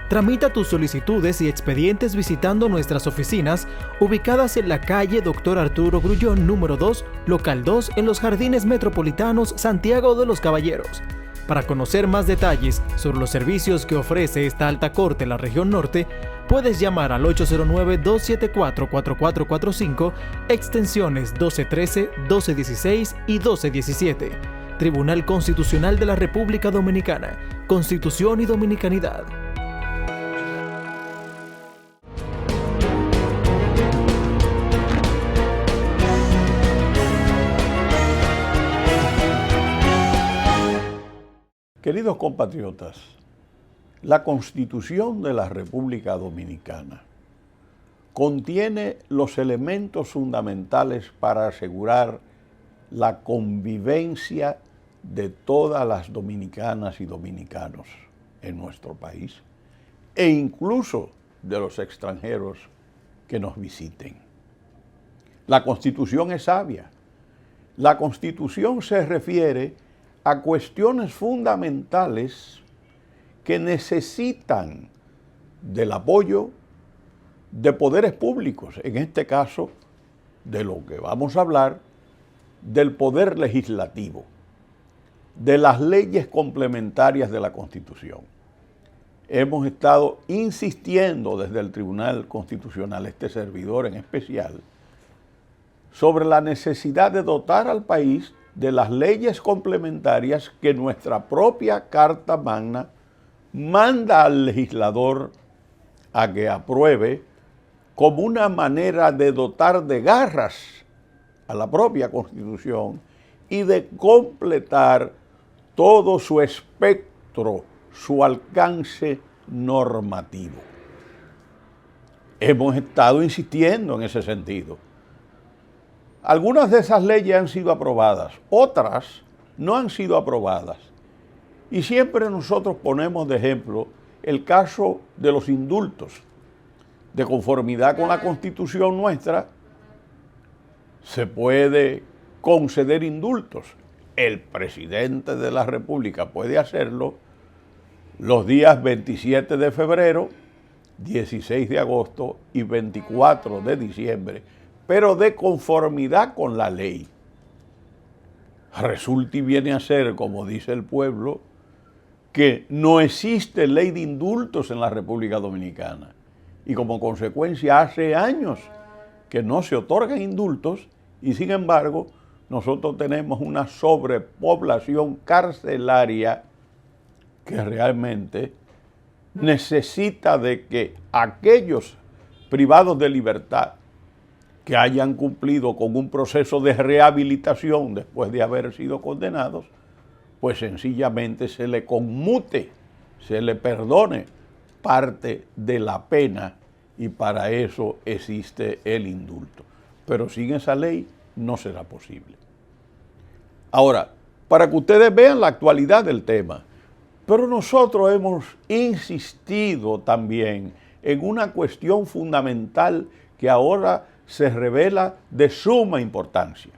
Tramita tus solicitudes y expedientes visitando nuestras oficinas ubicadas en la calle Dr. Arturo Grullón, número 2, local 2, en los Jardines Metropolitanos, Santiago de los Caballeros. Para conocer más detalles sobre los servicios que ofrece esta alta corte en la región norte, puedes llamar al 809-274-4445, extensiones 1213, 1216 y 1217. Tribunal Constitucional de la República Dominicana. Constitución y Dominicanidad. Queridos compatriotas, la Constitución de la República Dominicana contiene los elementos fundamentales para asegurar la convivencia de todas las dominicanas y dominicanos en nuestro país e incluso de los extranjeros que nos visiten. La Constitución es sabia La Constitución se refiere a cuestiones fundamentales que necesitan del apoyo de poderes públicos, en este caso, de lo que vamos a hablar, del poder legislativo, de las leyes complementarias de la Constitución. Hemos estado insistiendo desde el Tribunal Constitucional, este servidor en especial, sobre la necesidad de dotar al país de las leyes complementarias que nuestra propia Carta Magna manda al legislador a que apruebe como una manera de dotar de garras a la propia Constitución y de completar todo su espectro, su alcance normativo. Hemos estado insistiendo en ese sentido. Algunas de esas leyes han sido aprobadas, otras no han sido aprobadas. Y siempre nosotros ponemos de ejemplo el caso de los indultos. De conformidad con la Constitución nuestra, se puede conceder indultos. El presidente de la República puede hacerlo los días 27 de febrero, 16 de agosto y 24 de diciembre, pero de conformidad con la ley. Resulta y viene a ser, como dice el pueblo, que no existe ley de indultos en la República Dominicana. Y como consecuencia hace años que no se otorgan indultos y sin embargo nosotros tenemos una sobrepoblación carcelaria que realmente necesita de que aquellos privados de libertad que hayan cumplido con un proceso de rehabilitación después de haber sido condenados, pues sencillamente se le conmute, se le perdone parte de la pena y para eso existe el indulto. Pero sin esa ley no será posible. Ahora, para que ustedes vean la actualidad del tema, pero nosotros hemos insistido también en una cuestión fundamental que ahora se revela de suma importancia.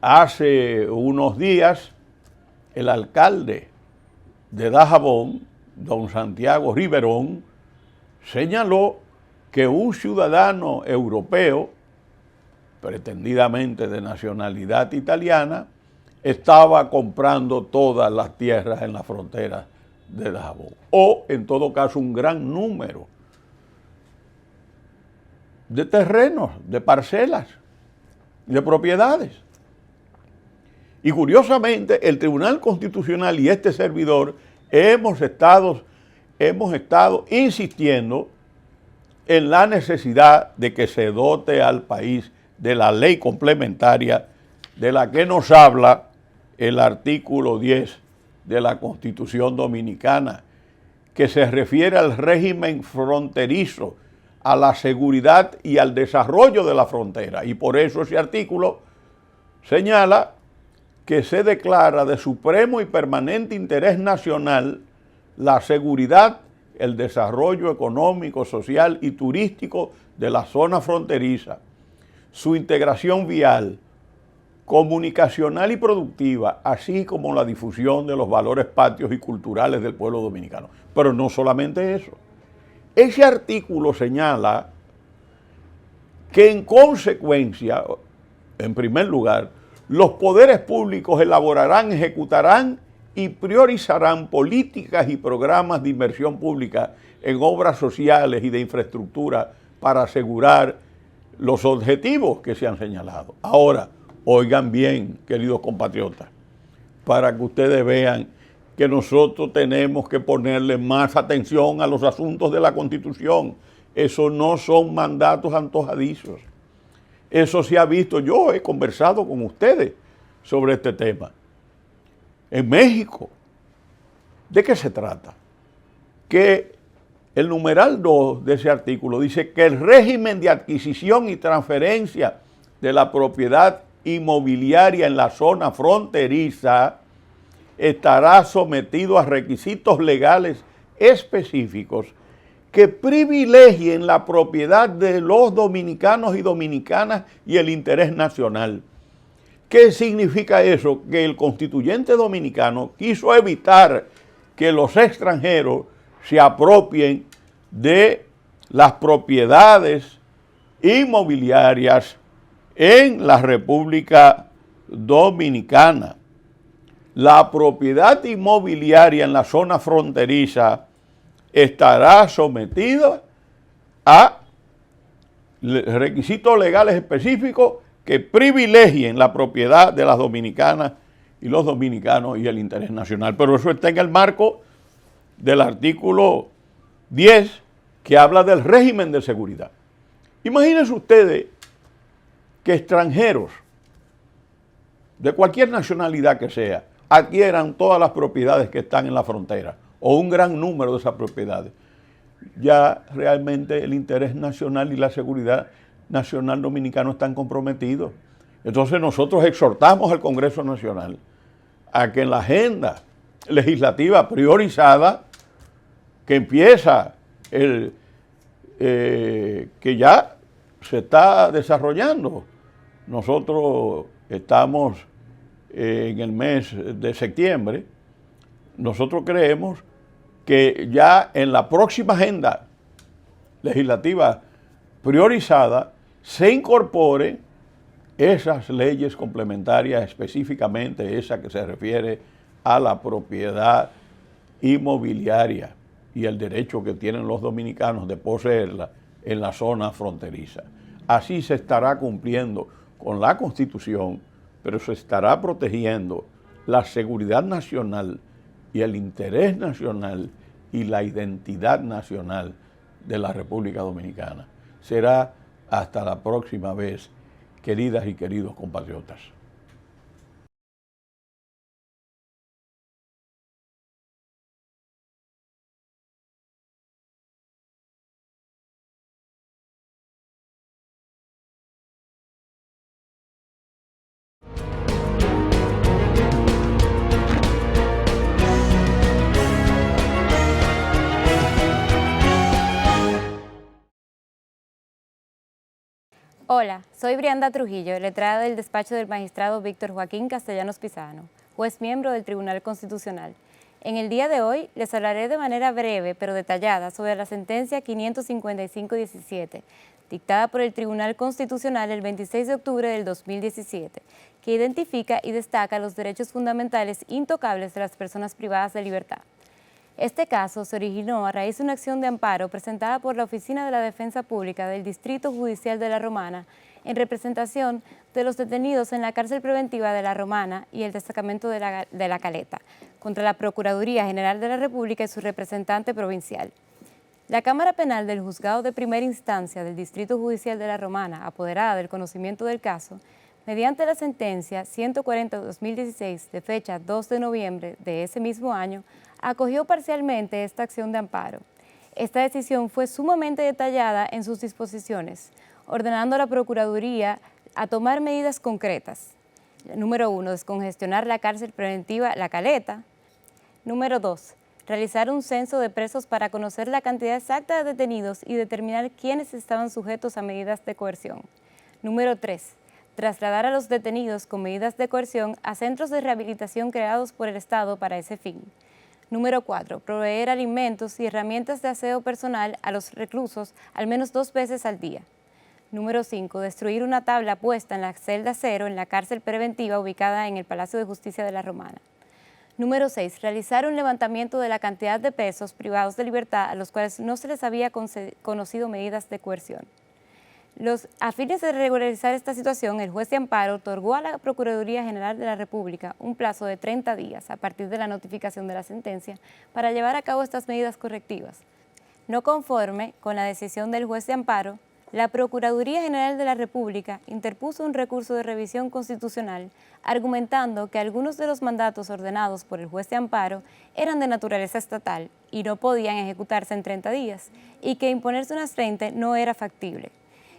Hace unos días, el alcalde de Dajabón, don Santiago Riverón, señaló que un ciudadano europeo, pretendidamente de nacionalidad italiana, estaba comprando todas las tierras en la frontera de Dajabón, o en todo caso un gran número de terrenos, de parcelas, de propiedades. Y curiosamente, el Tribunal Constitucional y este servidor hemos estado insistiendo en la necesidad de que se dote al país de la ley complementaria de la que nos habla el artículo 10 de la Constitución Dominicana, que se refiere al régimen fronterizo, a la seguridad y al desarrollo de la frontera. Y por eso ese artículo señala que se declara de supremo y permanente interés nacional la seguridad, el desarrollo económico, social y turístico de la zona fronteriza, su integración vial, comunicacional y productiva, así como la difusión de los valores patrios y culturales del pueblo dominicano. Pero no solamente eso. Ese artículo señala que en consecuencia, en primer lugar, los poderes públicos elaborarán, ejecutarán y priorizarán políticas y programas de inversión pública en obras sociales y de infraestructura para asegurar los objetivos que se han señalado. Ahora, oigan bien, queridos compatriotas, para que ustedes vean que nosotros tenemos que ponerle más atención a los asuntos de la Constitución. Eso no son mandatos antojadizos. Eso se ha visto. Yo he conversado con ustedes sobre este tema. En México, ¿de qué se trata? Que el numeral 2 de ese artículo dice que el régimen de adquisición y transferencia de la propiedad inmobiliaria en la zona fronteriza estará sometido a requisitos legales específicos que privilegien la propiedad de los dominicanos y dominicanas y el interés nacional, ¿Qué significa eso? Que el constituyente dominicano quiso evitar que los extranjeros se apropien de las propiedades inmobiliarias en la República Dominicana. La propiedad inmobiliaria en la zona fronteriza estará sometida a requisitos legales específicos que privilegien la propiedad de las dominicanas y los dominicanos y el interés nacional. Pero eso está en el marco del artículo 10, que habla del régimen de seguridad. Imagínense ustedes que extranjeros de cualquier nacionalidad que sea adquieran todas las propiedades que están en la frontera o un gran número de esas propiedades. Ya realmente el interés nacional y la seguridad nacional dominicano están comprometidos. Entonces nosotros exhortamos al Congreso Nacional a que en la agenda legislativa priorizada que empieza que ya se está desarrollando. Nosotros estamos en el mes de septiembre. Nosotros creemos que ya en la próxima agenda legislativa priorizada se incorpore esas leyes complementarias, específicamente esa que se refiere a la propiedad inmobiliaria y el derecho que tienen los dominicanos de poseerla en la zona fronteriza. Así se estará cumpliendo con la Constitución, pero se estará protegiendo la seguridad nacional y el interés nacional y la identidad nacional de la República Dominicana. Será hasta la próxima vez, queridas y queridos compatriotas. Hola, soy Brianda Trujillo, letrada del despacho del magistrado Víctor Joaquín Castellanos Pizano, juez miembro del Tribunal Constitucional. En el día de hoy les hablaré de manera breve pero detallada sobre la sentencia 555-17, dictada por el Tribunal Constitucional el 26 de octubre del 2017, que identifica y destaca los derechos fundamentales intocables de las personas privadas de libertad. Este caso se originó a raíz de una acción de amparo presentada por la Oficina de la Defensa Pública del Distrito Judicial de La Romana en representación de los detenidos en la cárcel preventiva de La Romana y el destacamento de la Caleta, contra la Procuraduría General de la República y su representante provincial. La Cámara Penal del Juzgado de Primera Instancia del Distrito Judicial de La Romana, apoderada del conocimiento del caso, mediante la sentencia 140-2016 de fecha 2 de noviembre de ese mismo año, acogió parcialmente esta acción de amparo. Esta decisión fue sumamente detallada en sus disposiciones, ordenando a la Procuraduría a tomar medidas concretas. Número 1, descongestionar la cárcel preventiva La Caleta. Número 2, realizar un censo de presos para conocer la cantidad exacta de detenidos y determinar quiénes estaban sujetos a medidas de coerción. Número 3, trasladar a los detenidos con medidas de coerción a centros de rehabilitación creados por el Estado para ese fin. Número 4, proveer alimentos y herramientas de aseo personal a los reclusos al menos 2 veces al día. Número 5, destruir una tabla puesta en la celda 0 en la cárcel preventiva ubicada en el Palacio de Justicia de La Romana. Número 6, realizar un levantamiento de la cantidad de presos privados de libertad a los cuales no se les había conocido medidas de coerción. A fines de regularizar esta situación, el juez de amparo otorgó a la Procuraduría General de la República un plazo de 30 días a partir de la notificación de la sentencia para llevar a cabo estas medidas correctivas. No conforme con la decisión del juez de amparo, la Procuraduría General de la República interpuso un recurso de revisión constitucional argumentando que algunos de los mandatos ordenados por el juez de amparo eran de naturaleza estatal y no podían ejecutarse en 30 días y que imponerse unas 30 no era factible.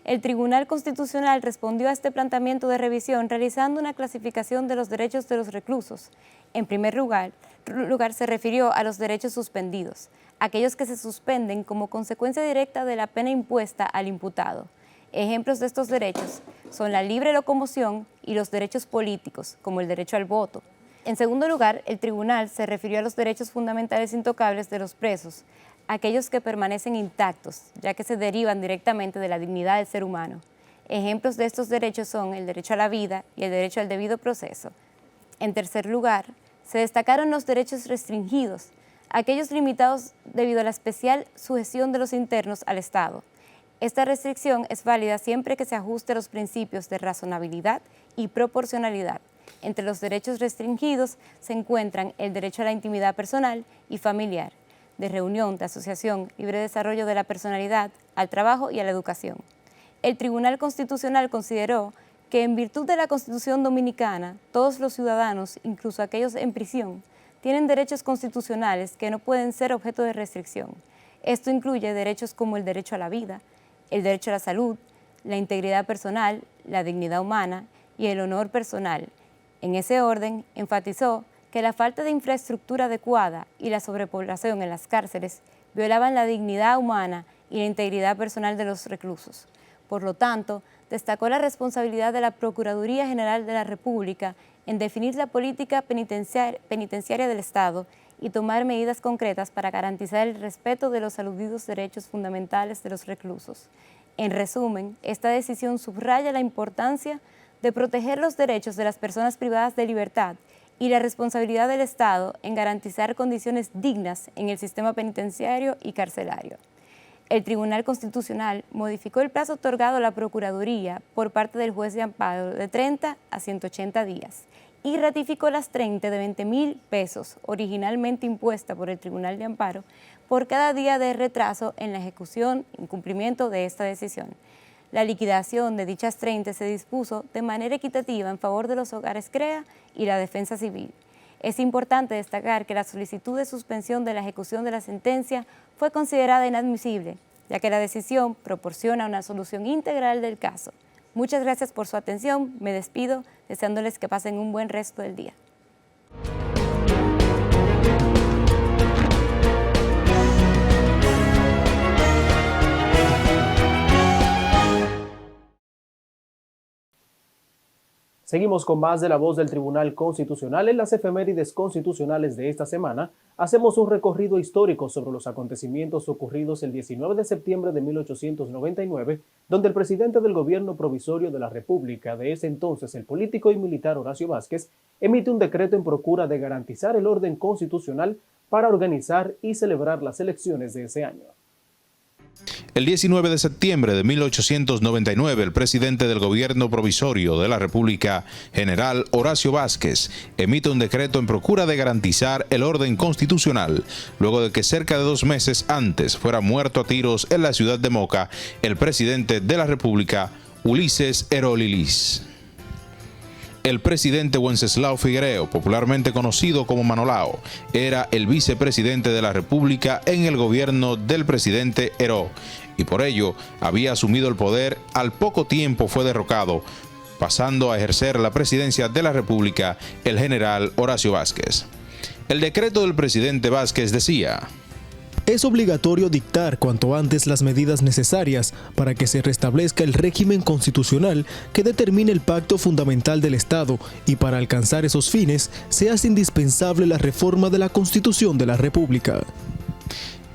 El Tribunal Constitucional respondió a este planteamiento de revisión realizando una clasificación de los derechos de los reclusos. En primer lugar se refirió a los derechos suspendidos, aquellos que se suspenden como consecuencia directa de la pena impuesta al imputado. Ejemplos de estos derechos son la libre locomoción y los derechos políticos, como el derecho al voto. En segundo lugar, el tribunal se refirió a los derechos fundamentales intocables de los presos, aquellos que permanecen intactos, ya que se derivan directamente de la dignidad del ser humano. Ejemplos de estos derechos son el derecho a la vida y el derecho al debido proceso. En tercer lugar, se destacaron los derechos restringidos, aquellos limitados debido a la especial sujeción de los internos al Estado. Esta restricción es válida siempre que se ajuste a los principios de razonabilidad y proporcionalidad. Entre los derechos restringidos se encuentran el derecho a la intimidad personal y familiar, de reunión, de asociación, libre desarrollo de la personalidad, al trabajo y a la educación. El Tribunal Constitucional consideró que en virtud de la Constitución Dominicana, todos los ciudadanos, incluso aquellos en prisión, tienen derechos constitucionales que no pueden ser objeto de restricción. Esto incluye derechos como el derecho a la vida, el derecho a la salud, la integridad personal, la dignidad humana y el honor personal. En ese orden, enfatizó que la falta de infraestructura adecuada y la sobrepoblación en las cárceles violaban la dignidad humana y la integridad personal de los reclusos. Por lo tanto, destacó la responsabilidad de la Procuraduría General de la República en definir la política penitenciaria del Estado y tomar medidas concretas para garantizar el respeto de los aludidos derechos fundamentales de los reclusos. En resumen, esta decisión subraya la importancia de proteger los derechos de las personas privadas de libertad y la responsabilidad del Estado en garantizar condiciones dignas en el sistema penitenciario y carcelario. El Tribunal Constitucional modificó el plazo otorgado a la Procuraduría por parte del juez de amparo de 30 a 180 días y ratificó las 30 de 20,000 pesos originalmente impuesta por el Tribunal de Amparo por cada día de retraso en la ejecución y cumplimiento de esta decisión. La liquidación de dichas 30 se dispuso de manera equitativa en favor de los hogares CREA y la defensa civil. Es importante destacar que la solicitud de suspensión de la ejecución de la sentencia fue considerada inadmisible, ya que la decisión proporciona una solución integral del caso. Muchas gracias por su atención. Me despido deseándoles que pasen un buen resto del día. Seguimos con más de La Voz del Tribunal Constitucional. En las efemérides constitucionales de esta semana, hacemos un recorrido histórico sobre los acontecimientos ocurridos el 19 de septiembre de 1899, donde el presidente del gobierno provisorio de la República, de ese entonces el político y militar Horacio Vázquez, emite un decreto en procura de garantizar el orden constitucional para organizar y celebrar las elecciones de ese año. El 19 de septiembre de 1899, el presidente del gobierno provisorio de la República, general Horacio Vázquez, emite un decreto en procura de garantizar el orden constitucional, luego de que cerca de 2 meses antes fuera muerto a tiros en la ciudad de Moca el presidente de la República, Ulises Heró Lilis. El presidente Wenceslao Figuereo, popularmente conocido como Manolao, era el vicepresidente de la República en el gobierno del presidente Heró y por ello había asumido el poder. Al poco tiempo fue derrocado, pasando a ejercer la presidencia de la República el general Horacio Vázquez. El decreto del presidente Vázquez decía: es obligatorio dictar cuanto antes las medidas necesarias para que se restablezca el régimen constitucional que determine el pacto fundamental del Estado y para alcanzar esos fines se hace indispensable la reforma de la Constitución de la República.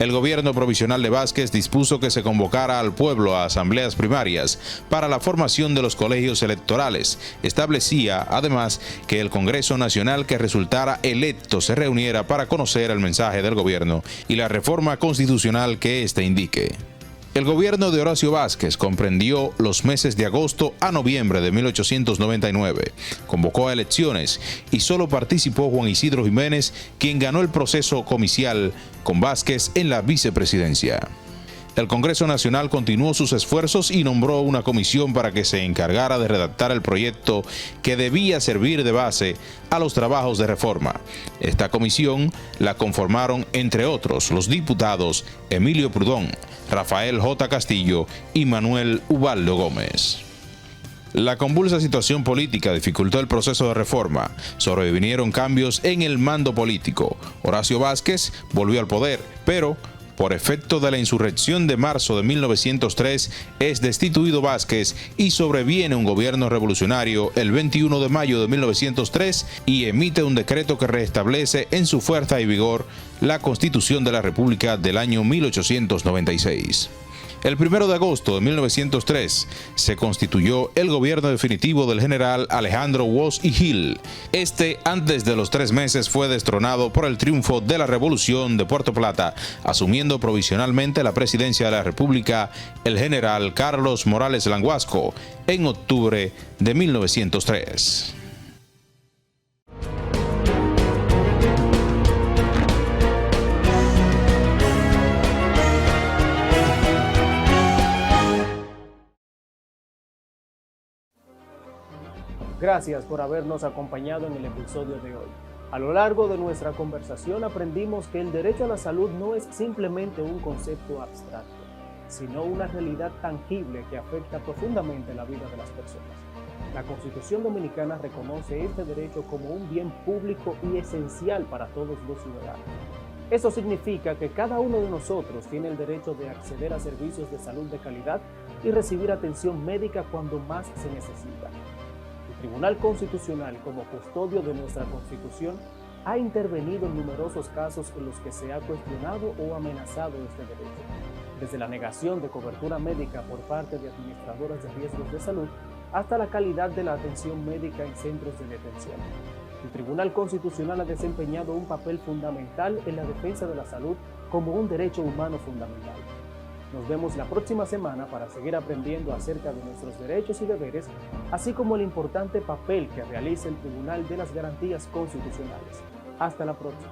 El gobierno provisional de Vázquez dispuso que se convocara al pueblo a asambleas primarias para la formación de los colegios electorales. Establecía, además, que el Congreso Nacional que resultara electo se reuniera para conocer el mensaje del gobierno y la reforma constitucional que éste indique. El gobierno de Horacio Vázquez comprendió los meses de agosto a noviembre de 1899. Convocó a elecciones y solo participó Juan Isidro Jiménez, quien ganó el proceso comicial con Vázquez en la vicepresidencia. El Congreso Nacional continuó sus esfuerzos y nombró una comisión para que se encargara de redactar el proyecto que debía servir de base a los trabajos de reforma. Esta comisión la conformaron, entre otros, los diputados Emilio Prudón, Rafael J. Castillo y Manuel Ubaldo Gómez. La convulsa situación política dificultó el proceso de reforma. Sobrevinieron cambios en el mando político. Horacio Vázquez volvió al poder, pero Por efecto de la insurrección de marzo de 1903, es destituido Vázquez y sobreviene un gobierno revolucionario el 21 de mayo de 1903 y emite un decreto que restablece en su fuerza y vigor la Constitución de la República del año 1896. El 1 de agosto de 1903 se constituyó el gobierno definitivo del general Alejandro Woz y Gil. Este, antes de los 3 meses, fue destronado por el triunfo de la Revolución de Puerto Plata, asumiendo provisionalmente la presidencia de la República el general Carlos Morales Languasco en octubre de 1903. Gracias por habernos acompañado en el episodio de hoy. A lo largo de nuestra conversación aprendimos que el derecho a la salud no es simplemente un concepto abstracto, sino una realidad tangible que afecta profundamente la vida de las personas. La Constitución Dominicana reconoce este derecho como un bien público y esencial para todos los ciudadanos. Eso significa que cada uno de nosotros tiene el derecho de acceder a servicios de salud de calidad y recibir atención médica cuando más se necesita. El Tribunal Constitucional, como custodio de nuestra Constitución, ha intervenido en numerosos casos en los que se ha cuestionado o amenazado este derecho, desde la negación de cobertura médica por parte de administradoras de riesgos de salud hasta la calidad de la atención médica en centros de detención. El Tribunal Constitucional ha desempeñado un papel fundamental en la defensa de la salud como un derecho humano fundamental. Nos vemos la próxima semana para seguir aprendiendo acerca de nuestros derechos y deberes, así como el importante papel que realiza el Tribunal de las Garantías Constitucionales. Hasta la próxima.